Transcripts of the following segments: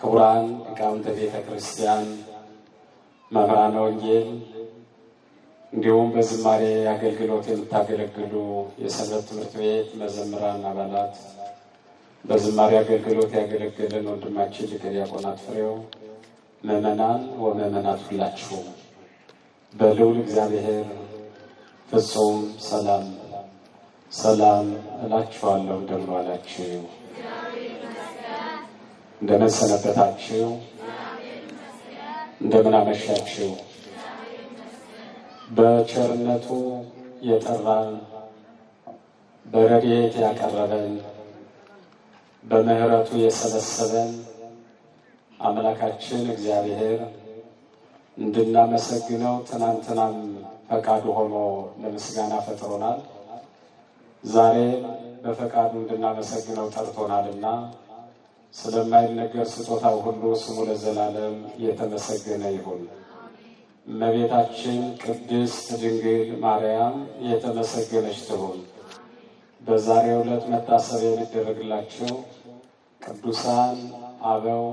ክቡራን ሊቃውንተ ቤተ ክርስቲያን፣ መምህራነ ወንጌል እንዲሁም በዝማሬ አገልግሎት የምታገለግሉ የሰንበት ትምህርት ቤት መዘምራን አባላት፣ በዝማሬ አገልግሎት ያገለገለን ወንድማችን ሊቀ ዲያቆናት ፍሬው፣ ምዕመናን ወምዕመናት ሁላችሁ በልዑል እግዚአብሔር ፍጹም ሰላም ሰላም እላችኋለሁ። እንደምን ዋላችሁ? እንደምን ሰነበታችሁ? እንደምን አመሻችሁ? በቸርነቱ የጠራን በረድኤት ያቀረበን በምህረቱ የሰበሰበን አምላካችን እግዚአብሔር እንድናመሰግነው ትናንትናም ፈቃዱ ሆኖ ለምስጋና ፈጥሮናል። ዛሬ በፈቃዱ እንድናመሰግነው ጠርቶናልና ስለማይነገር ስጦታው ሁሉ ስሙ ለዘላለም የተመሰገነ ይሁን። እመቤታችን ቅድስት ድንግል ማርያም የተመሰገነች ትሁን። በዛሬው ዕለት መታሰቢያ የሚደረግላቸው ቅዱሳን አበው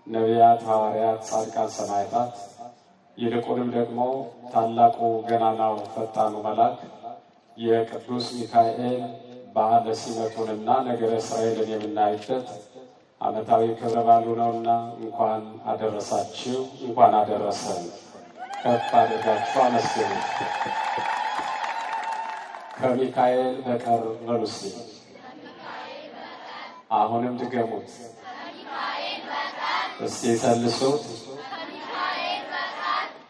ነቢያት፣ ሐዋርያት፣ ጻድቃን፣ ሰማዕታት ይልቁንም ደግሞ ታላቁ ገናናው ፈጣኑ መልአክ የቅዱስ ሚካኤል በዓለ ሲመቱንና ነገረ እስራኤልን የምናይበት ዓመታዊ ክብረ በዓሉ ነውና እንኳን አደረሳችሁ፣ እንኳን አደረሰን። ከፍ አድርጋችሁ አመስግኑ። ከሚካኤል በቀር በሉ እስኪ። አሁንም ድገሙት እስቲ፣ ሰልሱት።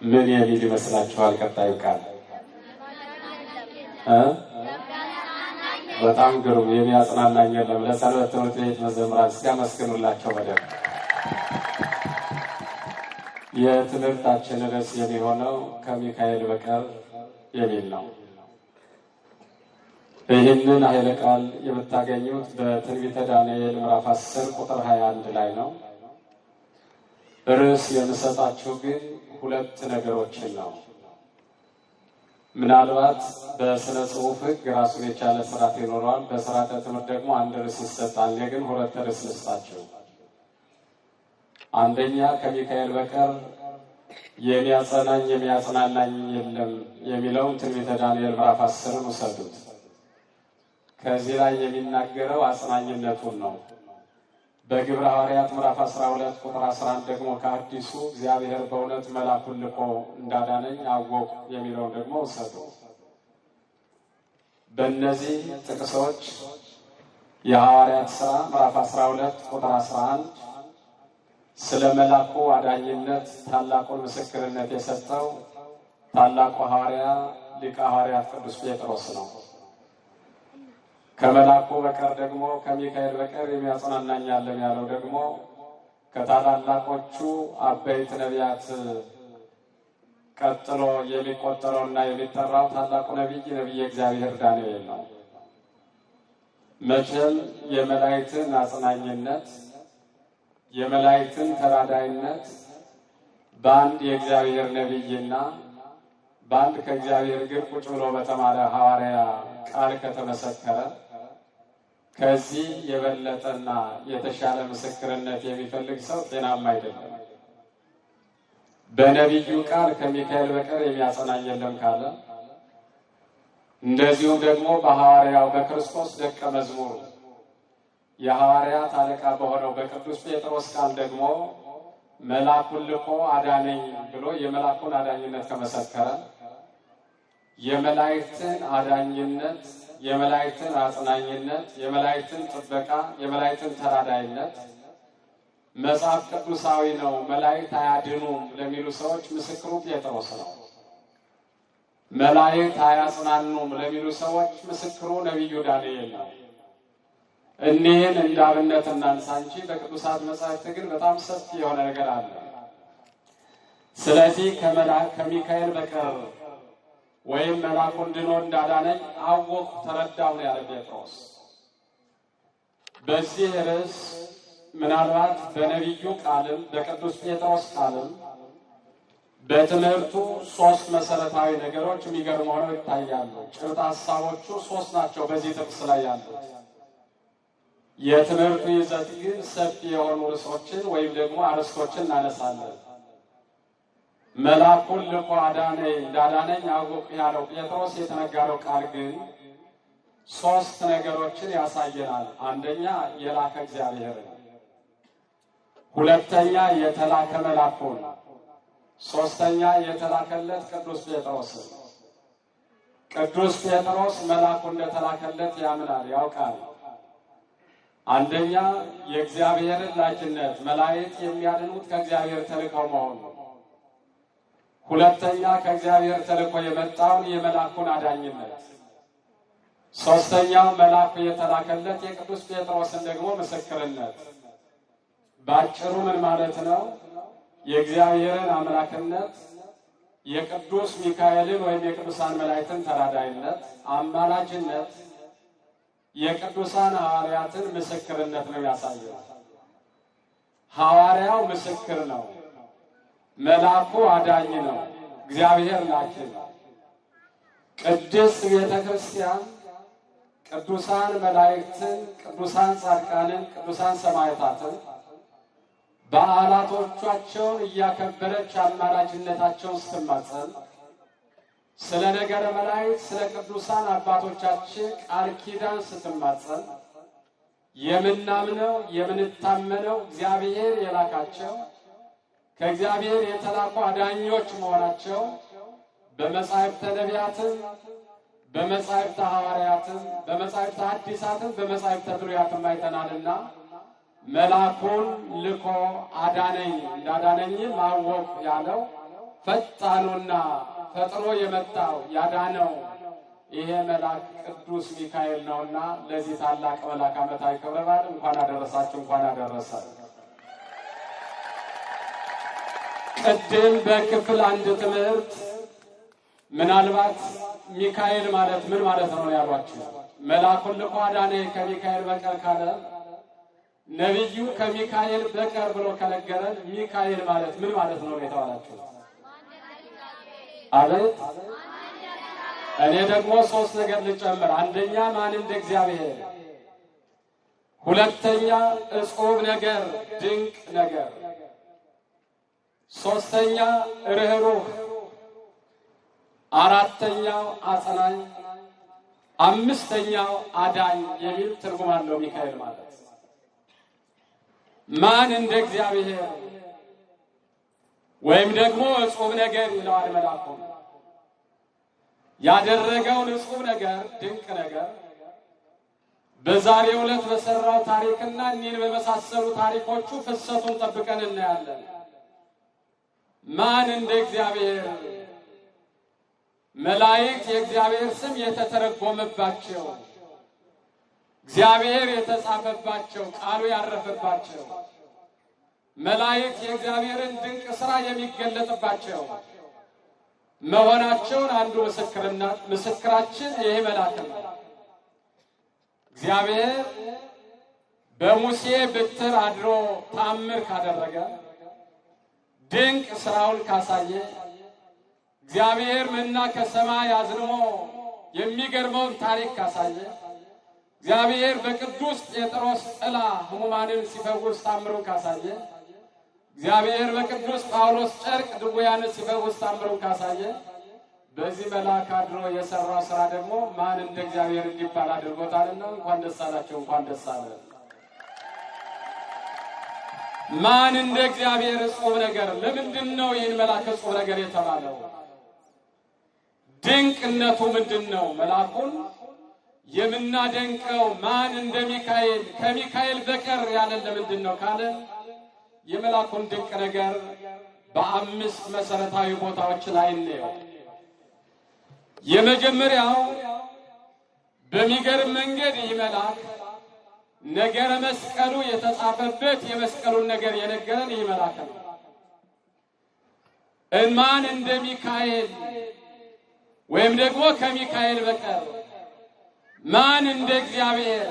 ምን የሚል ይመስላችኋል? ቀጣዩ ቃል በጣም ግሩም። የሚያጽናናኝ የለም። ለሰንበት ትምህርት ቤት መዘምራን እስኪ አመስግኑላቸው በደንብ። የትምህርታችን ርዕስ የሚሆነው ከሚካኤል በቀር የሚል ነው። ይህንን ኃይለ ቃል የምታገኙት በትንቢተ ዳንኤል ምዕራፍ 10 ቁጥር 21 ላይ ነው። ርዕስ የምሰጣችሁ ግን ሁለት ነገሮችን ነው። ምናልባት በስነ ጽሑፍ ሕግ ራሱን የቻለ ስርዓት ይኖረዋል። በስርዓተ ትምህርት ደግሞ አንድ ርዕስ ይሰጣል። እኔ ግን ሁለት ርዕስ ልስጣችሁ። አንደኛ ከሚካኤል በቀር የሚያጸናኝ የሚያጽናናኝ የለም የሚለውን ትንቢተ ዳንኤል ምዕራፍ 10ን ውሰዱት። ከዚህ ላይ የሚናገረው አጽናኝነቱን ነው። በግብረ ሐዋርያት ምዕራፍ 12 ቁጥር 11 ደግሞ ከአዲሱ እግዚአብሔር በእውነት መልአኩን ልኮ እንዳዳነኝ አወቁ የሚለውን ደግሞ ውሰዱ። በእነዚህ ጥቅሶች የሐዋርያት ሥራ ምዕራፍ 12 ቁጥር 11 ስለ መልአኩ አዳኝነት ታላቁን ምስክርነት የሰጠው ታላቁ ሐዋርያ ሊቀ ሐዋርያት ቅዱስ ጴጥሮስ ነው። ከመልአኩ በቀር ደግሞ ከሚካኤል በቀር የሚያጽናናኝ የለም ያለው ደግሞ ከታላላቆቹ አበይት ነቢያት ቀጥሎ የሚቆጠረውና የሚጠራው ታላቁ ነቢየ እግዚአብሔር ዳንኤል ነው። መቼም የመላእክትን አጽናኝነት የመላእክትን ተራዳይነት በአንድ የእግዚአብሔር ነቢይና በአንድ ከእግዚአብሔር እግር ቁጭ ብሎ በተማረ ሐዋርያ ቃል ከተመሰከረ ከዚህ የበለጠና የተሻለ ምስክርነት የሚፈልግ ሰው ጤናማ አይደለም። በነቢዩ ቃል ከሚካኤል በቀር የሚያጸናኝ የለም ካለ፣ እንደዚሁም ደግሞ በሐዋርያው በክርስቶስ ደቀ መዝሙር የሐዋርያት አለቃ በሆነው በቅዱስ ጴጥሮስ ቃል ደግሞ መልአኩን ልኮ አዳነኝ ብሎ የመልአኩን አዳኝነት ከመሰከረ የመላእክትን አዳኝነት፣ የመላእክትን አጽናኝነት፣ የመላእክትን ጥበቃ፣ የመላእክትን ተራዳይነት መጽሐፍ ቅዱሳዊ ነው፣ መላእክት አያድኑም ለሚሉ ሰዎች ምስክሩ ጴጥሮስ ነው። መላእክት አያጽናኑም ለሚሉ ሰዎች ምስክሩ ነቢዩ ዳንኤል ነው። እኒህን እንደ አብነት እናንሳ እንጂ በቅዱሳት መጻሕፍት ግን በጣም ሰፊ የሆነ ነገር አለ። ስለዚህ ከሚካኤል በቀር ወይም መልአኩን ድኖ እንዳዳነኝ አወቅሁ ተረዳሁ ነው ያለ ጴጥሮስ። በዚህ ርዕስ ምናልባት በነቢዩ ቃልም በቅዱስ ጴጥሮስ ቃልም በትምህርቱ ሶስት መሰረታዊ ነገሮች የሚገርሙ ሆነው ይታያሉ። ጭብጥ ሀሳቦቹ ሶስት ናቸው በዚህ ጥቅስ ላይ ያሉት። የትምህርቱ ይዘት ግን ሰፊ የሆኑ ርዕሶችን ወይም ደግሞ አርዕስቶችን እናነሳለን። መልአኩን ልኮ አዳነኝ እንዳዳነኝ አወቅሁ ያለው ጴጥሮስ የተነገረው ቃል ግን ሶስት ነገሮችን ያሳየናል። አንደኛ የላከ እግዚአብሔርን፣ ሁለተኛ የተላከ መልአኩን፣ ሶስተኛ የተላከለት ቅዱስ ጴጥሮስን። ቅዱስ ጴጥሮስ መልአኩ እንደተላከለት ያምናል፣ ያውቃል። አንደኛ የእግዚአብሔርን ላኪነት፣ መላእክት የሚያድኑት ከእግዚአብሔር ተልከው መሆኑ፣ ሁለተኛ ከእግዚአብሔር ተልኮ የመጣውን የመልአኩን አዳኝነት፣ ሶስተኛው መልአኩ የተላከለት የቅዱስ ጴጥሮስን ደግሞ ምስክርነት። ባጭሩ ምን ማለት ነው? የእግዚአብሔርን አምላክነት፣ የቅዱስ ሚካኤልን ወይም የቅዱሳን መላእክትን ተራዳይነት፣ አማላጅነት፣ የቅዱሳን ሐዋርያትን ምስክርነት ነው ያሳየው። ሐዋርያው ምስክር ነው፣ መልአኩ አዳኝ ነው፣ እግዚአብሔር ላኪ ነው። ቅድስት ቤተ ክርስቲያን ቅዱሳን መላእክትን፣ ቅዱሳን ጻድቃንን፣ ቅዱሳን ሰማዕታትን በዓላቶቻቸውን እያከበረች አማላጅነታቸውን ስትማጸን ስለ ነገረ መላእክት ስለ ቅዱሳን አባቶቻችን ቃል ኪዳን ስትማጸን የምናምነው የምንታመነው እግዚአብሔር የላካቸው ከእግዚአብሔር የተላኩ አዳኞች መሆናቸው በመጻሕፍተ ነቢያትም በመጻሕፍተ ሐዋርያትም በመጻሕፍተ ሐዲሳትም በመጻሕፍተ ብሉያትም አይተናልና መልአኩን ልኮ አዳነኝ እንዳዳነኝም አወቅሁ ያለው ፈጣኑና ፈጥኖ የመጣው ያዳነው ይሄ መልአክ ቅዱስ ሚካኤል ነውና ለዚህ ታላቅ መልአክ ዓመታዊ ክብረ በዓል እንኳን አደረሳችሁ፣ እንኳን አደረሰን። ቅድም በክፍል አንድ ትምህርት ምናልባት ሚካኤል ማለት ምን ማለት ነው ያሏችሁ፣ መልአኩን ልኮ አዳነኝ ከሚካኤል በቀር ካለ ነቢዩ ከሚካኤል በቀር ብሎ ከነገረን ሚካኤል ማለት ምን ማለት ነው የተባላችሁ? አቤት። እኔ ደግሞ ሶስት ነገር ልጨምር። አንደኛ ማን እንደ እግዚአብሔር፣ ሁለተኛ እጹብ ነገር ድንቅ ነገር፣ ሶስተኛ ርኅሩህ፣ አራተኛው አጽናኝ፣ አምስተኛው አዳኝ የሚል ትርጉም አለው ሚካኤል ማለት። ማን እንደ እግዚአብሔር ወይም ደግሞ እጹብ ነገር ይለዋል መልአኩ። ያደረገውን እጹብ ነገር ድንቅ ነገር በዛሬው ዕለት በሰራው ታሪክና እኒህን በመሳሰሉ ታሪኮቹ ፍሰቱን ጠብቀን እናያለን። ማን እንደ እግዚአብሔር መላእክት የእግዚአብሔር ስም የተተረጎመባቸው እግዚአብሔር የተጻፈባቸው ቃሉ ያረፈባቸው መላእክት የእግዚአብሔርን ድንቅ ሥራ የሚገለጥባቸው መሆናቸውን አንዱ ምስክራችን ይሄ መልአክ ነው። እግዚአብሔር በሙሴ በትር አድሮ ተአምር ካደረገ ድንቅ ሥራውን ካሳየ እግዚአብሔር መና ከሰማይ አዝንሞ የሚገርመውን ታሪክ ካሳየ እግዚአብሔር በቅዱስ ጴጥሮስ ጥላ ሕሙማንን ሲፈውስ ተአምሩን ካሳየ እግዚአብሔር በቅዱስ ጳውሎስ ጨርቅ ድውያንን ሲፈውስ ተአምሩን ካሳየ በዚህ መልአክ አድሮ የሰራው ሥራ ደግሞ ማን እንደ እግዚአብሔር እንዲባል አድርጎታልና እንኳን ደስ አላችሁ፣ እንኳን ደስ አለን። ማን እንደ እግዚአብሔር እጹብ ነገር። ለምንድን ነው ይህን መልአክ እጹብ ነገር የተባለው? ድንቅነቱ ምንድን ነው? መልአኩን የምናደንቀው ማን እንደ ሚካኤል ከሚካኤል በቀር ያለን ለምንድን ነው ካለ የመልአኩን ድንቅ ነገር በአምስት መሰረታዊ ቦታዎች ላይ እንየው። የመጀመሪያው በሚገርም መንገድ ይህ መልአክ ነገረ መስቀሉ የተጻፈበት የመስቀሉን ነገር የነገረን ይህ መልአክ ነው። ማን እንደ ሚካኤል ወይም ደግሞ ከሚካኤል በቀር ማን እንደ እግዚአብሔር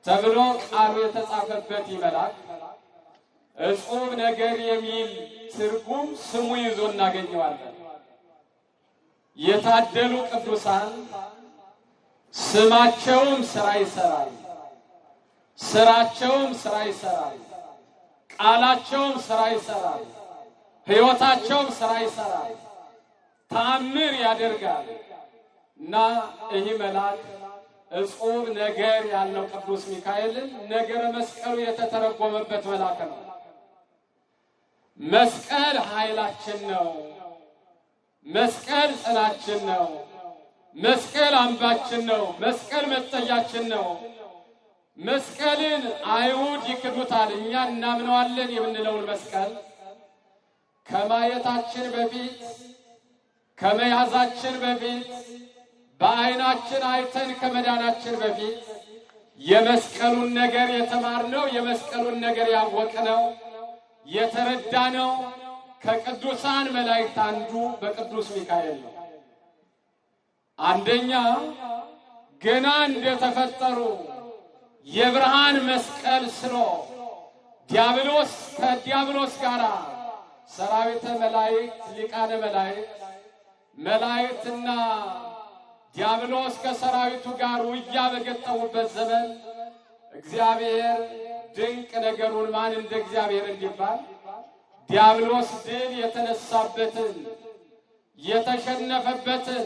ተብሎ ቃሉ የተጻፈበት ይህ መልአክ እጹብ ነገር የሚል ትርጉም ስሙ ይዞ እናገኘዋለን። የታደሉ ቅዱሳን ስማቸውም ሥራ ይሰራል፣ ስራቸውም ስራ ይሰራል፣ ቃላቸውም ስራ ይሰራል፣ ሕይወታቸውም ስራ ይሰራል፣ ተአምር ያደርጋል እና ይህ መልአክ እጹብ ነገር ያለው ቅዱስ ሚካኤልን ነገረ መስቀሉ የተተረጎመበት መልአክ ነው። መስቀል ኃይላችን ነው። መስቀል ጽናችን ነው። መስቀል አምባችን ነው። መስቀል መጠጊያችን ነው። መስቀልን አይሁድ ይክዱታል፣ እኛ እናምነዋለን የምንለውን መስቀል ከማየታችን በፊት ከመያዛችን በፊት በዓይናችን አይተን ከመዳናችን በፊት የመስቀሉን ነገር የተማርነው የመስቀሉን ነገር ያወቅነው የተረዳነው ከቅዱሳን መላእክት አንዱ በቅዱስ ሚካኤል ነው። አንደኛ ገና እንደተፈጠሩ የብርሃን መስቀል ስሎ ዲያብሎስ ከዲያብሎስ ጋር ሰራዊተ መላእክት ሊቃነ መላእክትና ዲያብሎስ ከሰራዊቱ ጋር ውጊያ በገጠሙበት ዘመን እግዚአብሔር ድንቅ ነገሩን ማን እንደ እግዚአብሔር እንዲባል ዲያብሎስ ድል የተነሳበትን የተሸነፈበትን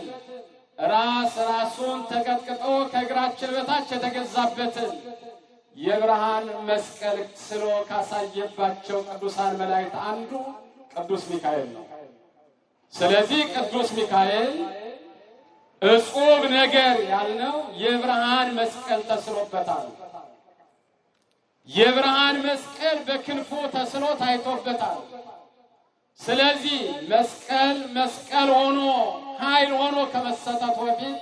ራሱን ተቀጥቅጦ ከእግራችን በታች የተገዛበትን የብርሃን መስቀል ስሎ ካሳየባቸው ቅዱሳን መላእክት አንዱ ቅዱስ ሚካኤል ነው። ስለዚህ ቅዱስ ሚካኤል እጹብ ነገር ያልነው የብርሃን መስቀል ተስሎበታል። የብርሃን መስቀል በክንፉ ተስሎ ታይቶበታል። ስለዚህ መስቀል ሆኖ ኃይል ሆኖ ከመሰጠቱ በፊት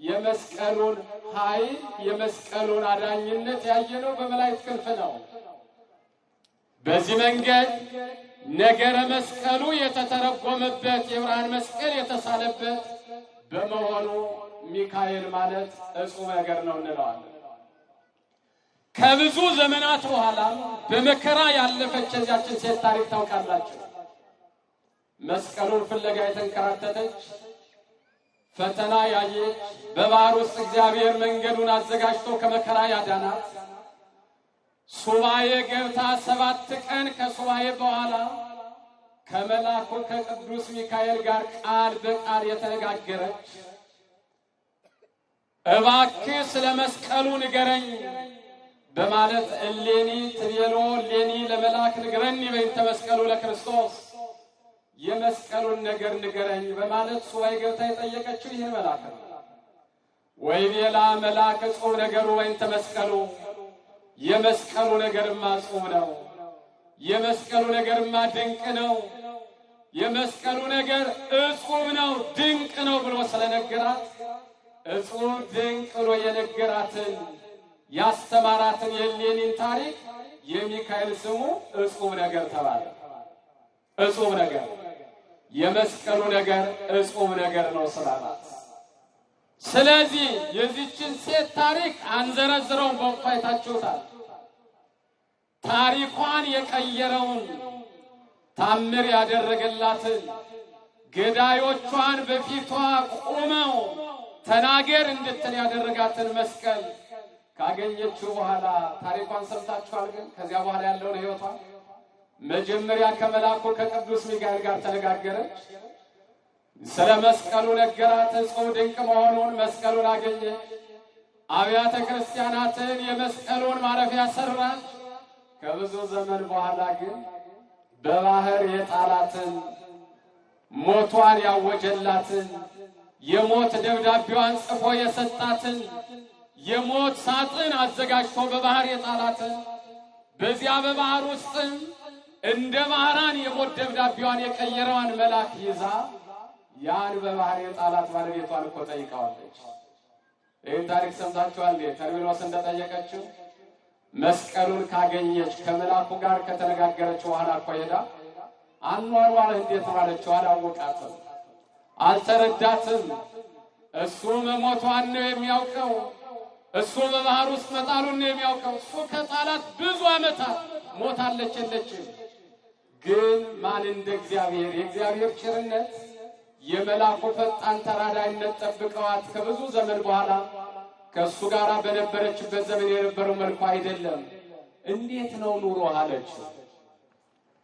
የመስቀሉን ኃይል የመስቀሉን አዳኝነት ያየነው በመላእክት ክንፍ ነው። በዚህ መንገድ ነገረ መስቀሉ የተተረጎመበት የብርሃን መስቀል የተሳለበት በመሆኑ ሚካኤል ማለት እጹብ ነገር ነው እንለዋለን። ከብዙ ዘመናት በኋላ በመከራ ያለፈች የዚያችን ሴት ታሪክ ታውቃላችሁ። መስቀሉን ፍለጋ የተንከራተተች ፈተና ያየች በባህር ውስጥ እግዚአብሔር መንገዱን አዘጋጅቶ ከመከራ ያዳናት ሱባኤ ገብታ 7 ቀን ከሱባኤ በኋላ ከመላኩ ከቅዱስ ሚካኤል ጋር ቃል በቃል የተነጋገረች እባክህ ስለ መስቀሉ ንገረኝ በማለት እሌኒ ትቤሎ እሌኒ ለመላክ ንገረኝ በእንተ መስቀሉ ለክርስቶስ የመስቀሉን ነገር ንገረኝ በማለት ሱባኤ ገብታ የጠየቀችው ይህን መልአክ ነው። ወይቤላ መልአክ እጹብ ነገሩ በእንተ መስቀሉ የመስቀሉ ነገርማ እጹብ ነው፣ የመስቀሉ ነገርማ ድንቅ ነው፣ የመስቀሉ ነገር እጹብ ነው ድንቅ ነው ብሎ ስለነገራት እጹብ ድንቅ ብሎ የነገራትን ያስተማራትን የእሌኒን ታሪክ የሚካኤል ስሙ እጹብ ነገር ተባለ። እጹብ ነገር የመስቀሉ ነገር እጹብ ነገር ነው ስላላት፣ ስለዚህ የዚችን ሴት ታሪክ አንዘረዝረውን በወቅቱ አይታችሁታል። ታሪኳን የቀየረውን ታምር ያደረገላትን ገዳዮቿን በፊቷ ቆመው ተናገር እንድትል ያደረጋትን መስቀል ካገኘችው በኋላ ታሪኳን ሰምታችኋል። ግን ከዚያ በኋላ ያለውን ሕይወቷ መጀመሪያ ከመላኩ ከቅዱስ ሚካኤል ጋር ተነጋገረች። ስለ መስቀሉ ነገራት። እጹብ ድንቅ መሆኑን መስቀሉን አገኘች። አብያተ ክርስቲያናትን የመስቀሉን ማረፊያ ሰራች። ከብዙ ዘመን በኋላ ግን በባህር የጣላትን ሞቷን ያወጀላትን የሞት ደብዳቤዋን ጽፎ የሰጣትን የሞት ሳጥን አዘጋጅቶ በባህር የጣላትን በዚያ በባህር ውስጥም እንደ ባህራን የሞት ደብዳቤዋን የቀየረዋን መልአክ ይዛ ያን በባህር የጣላት ባለቤቷን እኮ ጠይቀዋለች። ይህን ታሪክ ሰምታችኋል። ተርቢሎስ እንደጠየቀችው መስቀሉን ካገኘች ከመልአኩ ጋር ከተነጋገረች በኋላ እኮ ሄዳ አኗኗር እንዴት ማለችው አላወቃትም፣ አልተረዳትም። እሱ መሞቷን ነው የሚያውቀው፣ እሱ በባህር ውስጥ መጣሉን ነው የሚያውቀው። እሱ ከጣላት ብዙ ዓመታት ሞታለች የለችም። ግን ማን እንደ እግዚአብሔር የእግዚአብሔር ቸርነት የመላኩ ፈጣን ተራዳይነት ጠብቀዋት ከብዙ ዘመን በኋላ ከሱ ጋር በነበረችበት ዘመን የነበረው መልኩ አይደለም። እንዴት ነው ኑሮ አለች።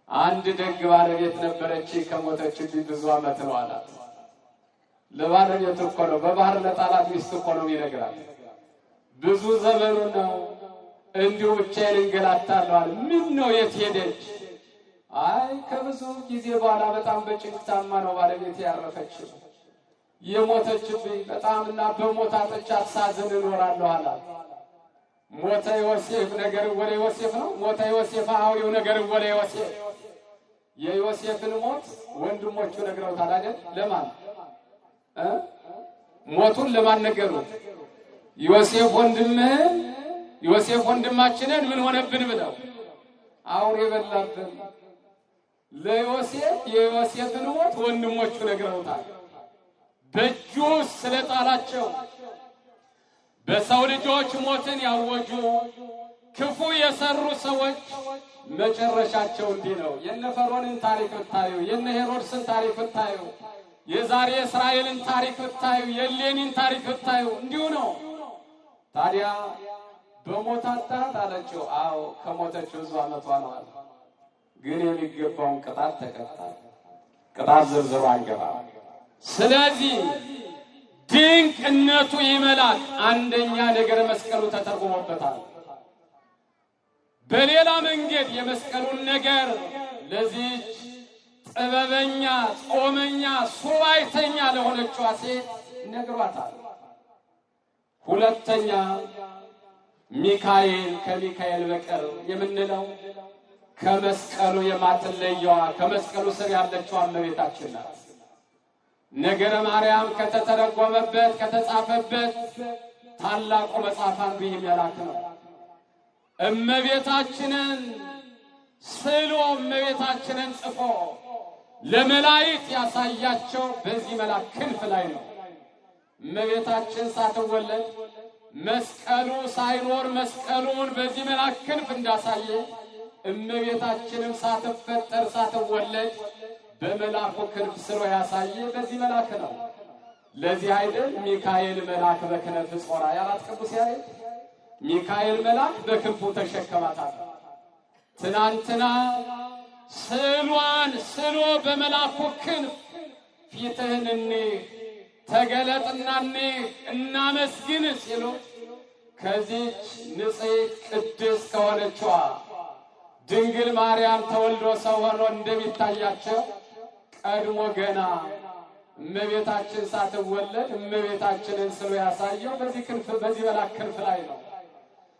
አንድ ደግ ባለቤት ነበረች፣ ከሞተችብኝ ብዙ ዓመት ነው አላት። ለባለቤቱ እኮ ነው፣ በባህር ለጣላት ሚስት እኮ ነው ይነግራል። ብዙ ዘመኑ ነው እንዲሁ ብቻዬን እንገላታለሁ አለ። ምን ነው የት ሄደች? አይ ከብዙ ጊዜ በኋላ በጣም በጭንቅ ታማ ነው ባለቤት ያረፈችው። የሞተችብኝ በጣምና በሞት አጥቻት ሳዝን እኖራለሁ አላት። ሞተ ዮሴፍ ነገር ወለ ዮሴፍ ነው። ሞተ ዮሴፍ አውየው ነገር ወለ ዮሴፍ። የዮሴፍን ሞት ወንድሞቹ ነግረውታል አይደል? ለማን ሞቱን ለማን ነገሩት? ዮሴፍ ወንድምህን ዮሴፍ ወንድማችንን ምን ሆነብን ብለው አውሬ በላብን። ለዮሴፍ የዮሴፍን ሞት ወንድሞቹ ነግረውታል። በእጁ ስለጣላቸው በሰው ልጆች ሞትን ያወጁ ክፉ የሰሩ ሰዎች መጨረሻቸው እንዲህ ነው። የነ ፈርዖንን ታሪክ ብታዩ፣ የነ ሄሮድስን ታሪክ ብታዩ፣ የዛሬ እስራኤልን ታሪክ ብታዩ፣ የሌኒን ታሪክ ብታዩ እንዲሁ ነው። ታዲያ በሞት አጣት አለችው። አዎ ከሞተችው ብዙ ዓመቷ ነው አለ። ግን የሚገባውን ቅጣት ተቀጣ። ቅጣት ዝርዝሩ አንገባም። ስለዚህ ድንቅነቱ ይመላል። አንደኛ ነገረ መስቀሉ ተተርጉሞበታል። በሌላ መንገድ የመስቀሉን ነገር ለዚህች ጥበበኛ ጾመኛ ሱባይተኛ ለሆነችዋ ሴት ነግሯታል። ሁለተኛ ሚካኤል ከሚካኤል በቀር የምንለው ከመስቀሉ የማትለየዋ ከመስቀሉ ስር ያለችው እመቤታችን ናት። ነገረ ማርያም ከተተረጎመበት ከተጻፈበት ታላቁ መጽሐፍ አንዱ የሚያላክ ነው። እመቤታችንን ስሎ እመቤታችንን ጽፎ ለመላእክት ያሳያቸው በዚህ መልአክ ክንፍ ላይ ነው። እመቤታችን ሳትወለድ መስቀሉ ሳይኖር መስቀሉን በዚህ መልአክ ክንፍ እንዳሳየ እመቤታችንም ሳትፈጠር ሳትወለድ በመልአኩ ክንፍ ስሎ ያሳየ በዚህ መልአክ ነው። ለዚህ አይደል ሚካኤል መልአክ በክነፍ ጾራ ያላት ቅዱስ ያሬድ። ሚካኤል መልአክ በክንፉ ተሸከማታል። ትናንትና ስሏን ስሎ በመልአኩ ክንፍ ፊትህን እንይ ተገለጥና እንይ እናመስግን ሲሉ ከዚህች ንጽሕት ቅድስት ከሆነችዋ ድንግል ማርያም ተወልዶ ሰው ሆኖ እንደሚታያቸው ቀድሞ ገና እመቤታችን ሳትወለድ እመቤታችንን ስሎ ያሳየው በዚህ ክንፍ በዚህ መልአክ ክንፍ ላይ ነው።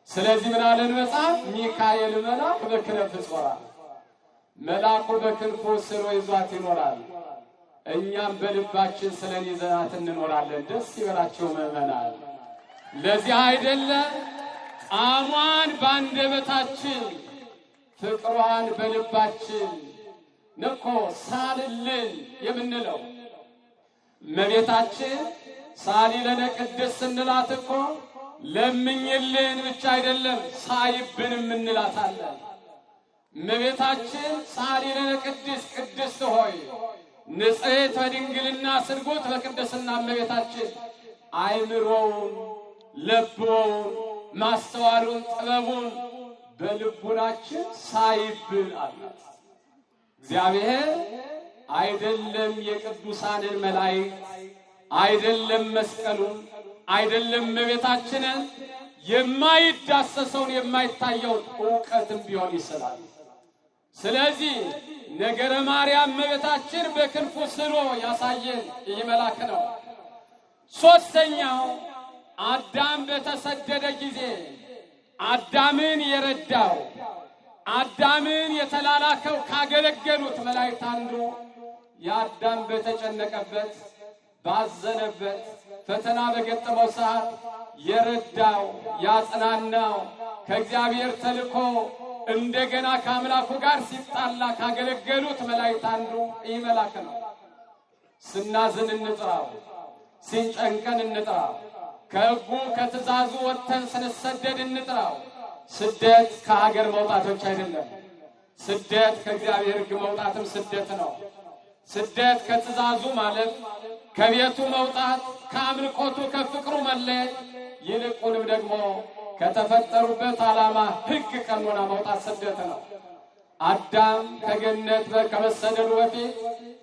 ስለዚህ ምን አለን መጽሐፍ? ሚካኤል መልአክ በክነፍ ጾራ፣ መልአኩ በክንፉ ስሎ ይዟት ይኖራል። እኛም በልባችን ስለን ይዘናት እንኖራለን። ደስ ይበላችሁ ምእመናን። ለዚህ አይደለ ጣዕሟን በአንደበታችን ፍቅሯን በልባችን ነኮ ሳልልን የምንለው። እመቤታችን ሳሊ ለነ ቅድስት ስንላት እኮ ለምኝልን ብቻ አይደለም ሳይብንም እንላታለን። እመቤታችን ሳሊ ለነ ቅድስት ቅድስት ሆይ ንጽሕት በድንግልና ስርጉት በቅድስና እመቤታችን አይምሮውን ለብዎውን ማስተዋሉን ጥበቡን በልቡናችን ሳይብን አላት። እግዚአብሔር አይደለም የቅዱሳንን መላእክት አይደለም መስቀሉን አይደለም እመቤታችንን የማይዳሰሰውን የማይታየውን ዕውቀትም ቢሆን ይስላል። ስለዚህ ነገረ ማርያም እመቤታችን በክንፉ ስሎ ያሳየን ይህ መልአክ ነው። ሶስተኛው አዳም በተሰደደ ጊዜ አዳምን የረዳው አዳምን የተላላከው ካገለገሉት መላእክት አንዱ የአዳም በተጨነቀበት ባዘነበት ፈተና በገጠመው ሰዓት የረዳው ያጽናናው ከእግዚአብሔር ተልኮ እንደገና ከአምላኩ ጋር ሲጣላ ካገለገሉት መላእክት አንዱ ይህ መልአክ ነው። ስናዝን እንጥራው፣ ሲንጨንቀን እንጥራው፣ ከሕጉ ከትእዛዙ ወጥተን ስንሰደድ እንጥራው። ስደት ከሀገር መውጣቶች አይደለም። ስደት ከእግዚአብሔር ሕግ መውጣትም ስደት ነው። ስደት ከትእዛዙ ማለፍ፣ ከቤቱ መውጣት፣ ከአምልኮቱ ከፍቅሩ መለየት፣ ይልቁንም ደግሞ ከተፈጠሩበት ዓላማ ሕግ ቀኖና መውጣት ስደት ነው። አዳም ከገነት ከመሰደዱ በፊት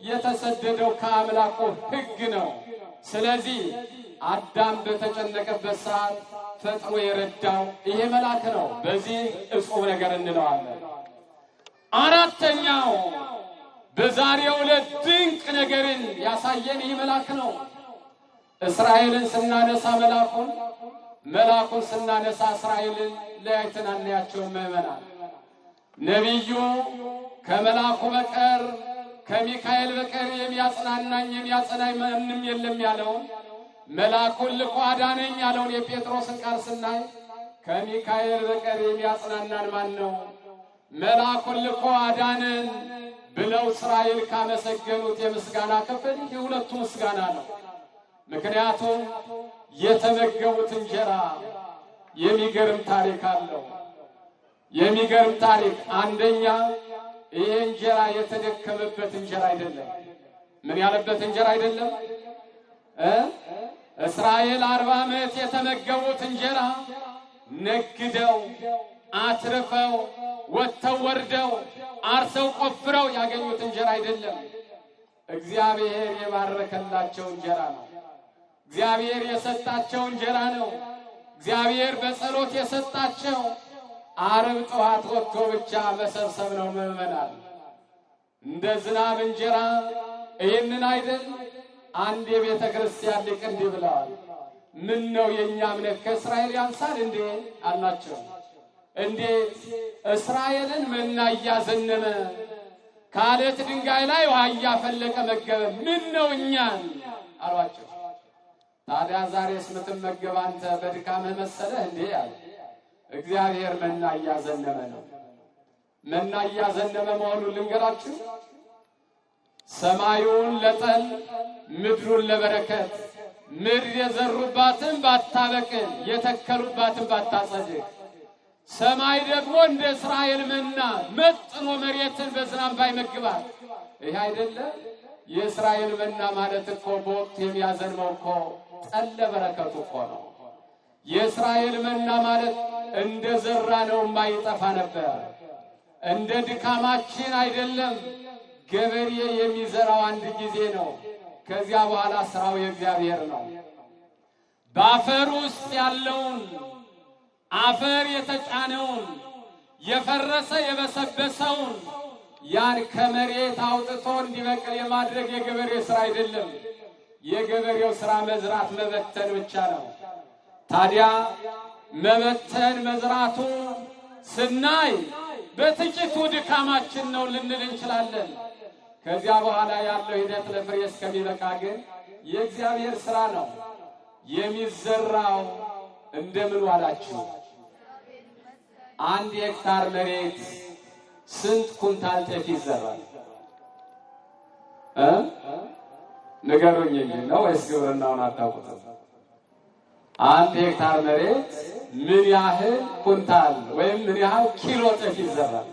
የተሰደደው ከአምላኩ ሕግ ነው። ስለዚህ አዳም በተጨነቀበት ሰዓት ፈጥኖ የረዳው ይሄ መልአክ ነው። በዚህ እጹብ ነገር እንለዋለን። አራተኛው በዛሬው ዕለት ድንቅ ነገርን ያሳየን ይህ መልአክ ነው። እስራኤልን ስናነሳ መልአኩን ስናነሳ እስራኤልን ለያይተን አናያቸውም ምዕመናን። ነቢዩ ከመልአኩ በቀር ከሚካኤል በቀር የሚያጽናናኝ የሚያጸናኝ ማንም የለም ያለውን መልአኩን ልኮ አዳነኝ ያለውን የጴጥሮስን ቃል ስናይ ከሚካኤል በቀር የሚያጽናናን ማን ነው? መልአኩን ልኮ አዳነን ብለው እስራኤል ካመሰገኑት የምስጋና ክፍል የሁለቱ ምስጋና ነው። ምክንያቱም የተመገቡት እንጀራ የሚገርም ታሪክ አለው። የሚገርም ታሪክ አንደኛ ይሄ እንጀራ የተደከመበት እንጀራ አይደለም። ምን ያለበት እንጀራ አይደለም። እስራኤል 40 ዓመት የተመገቡት እንጀራ ነግደው አትርፈው ወጥተው ወርደው አርሰው ቆፍረው ያገኙት እንጀራ አይደለም። እግዚአብሔር የባረከላቸው እንጀራ ነው። እግዚአብሔር የሰጣቸው እንጀራ ነው። እግዚአብሔር በጸሎት የሰጣቸው ዓርብ ጠዋት ወጥቶ ብቻ መሰብሰብ ነው ምዕመናን። እንደ ዝናብ እንጀራ ይህንን አይደል? አንድ የቤተ ክርስቲያን ሊቅ እንዲህ ብለዋል። ምን ነው የኛ እምነት ከእስራኤል ያንሳል እንዴ አላቸው። እንዴት እስራኤልን መና እያዘነመ ከአለት ድንጋይ ላይ ውሃ እያፈለቀ መገበ፣ ምን ነው እኛን አሏቸው። ታዲያ ዛሬስ ምትመገብ አንተ በድካምህ መሰለህ እንዴ አለ። እግዚአብሔር መና እያዘነመ ነው። መና እያዘነመ መሆኑን ልንገራችሁ። ሰማዩን ለጠል ምድሩን ለበረከት፣ ምድር የዘሩባትን ባታበቅል የተከሉባትን ባታጸድቅ፣ ሰማይ ደግሞ እንደ እስራኤል መና መጥኖ መሬትን በዝናብ ባይመግባት። ይህ አይደለ የእስራኤል መና ማለት እኮ በወቅቱ የሚያዘንመው እኮ ጠለ በረከቱ እኮ ነው። የእስራኤል መና ማለት እንደ ዘራ ነው የማይጠፋ ነበር። እንደ ድካማችን አይደለም። ገበሬ የሚዘራው አንድ ጊዜ ነው። ከዚያ በኋላ ስራው የእግዚአብሔር ነው። በአፈር ውስጥ ያለውን አፈር የተጫነውን የፈረሰ የበሰበሰውን ያን ከመሬት አውጥቶ እንዲበቅል የማድረግ የገበሬ ስራ አይደለም። የገበሬው ስራ መዝራት መበተን ብቻ ነው። ታዲያ መበተን መዝራቱ ስናይ በጥቂቱ ድካማችን ነው ልንል እንችላለን። ከዚያ በኋላ ያለው ሂደት ለፍሬ እስከሚበቃ ግን የእግዚአብሔር ስራ ነው። የሚዘራው እንደምን ዋላችሁ? 1 ሄክታር መሬት ስንት ኩንታል ጤፍ ይዘራል? ንገሩኝ እንጂ ነው ወይስ ግብርናውን አታውቁትም? 1 ሄክታር መሬት ምን ያህል ኩንታል ወይም ምን ያህል ኪሎ ጤፍ ይዘራል?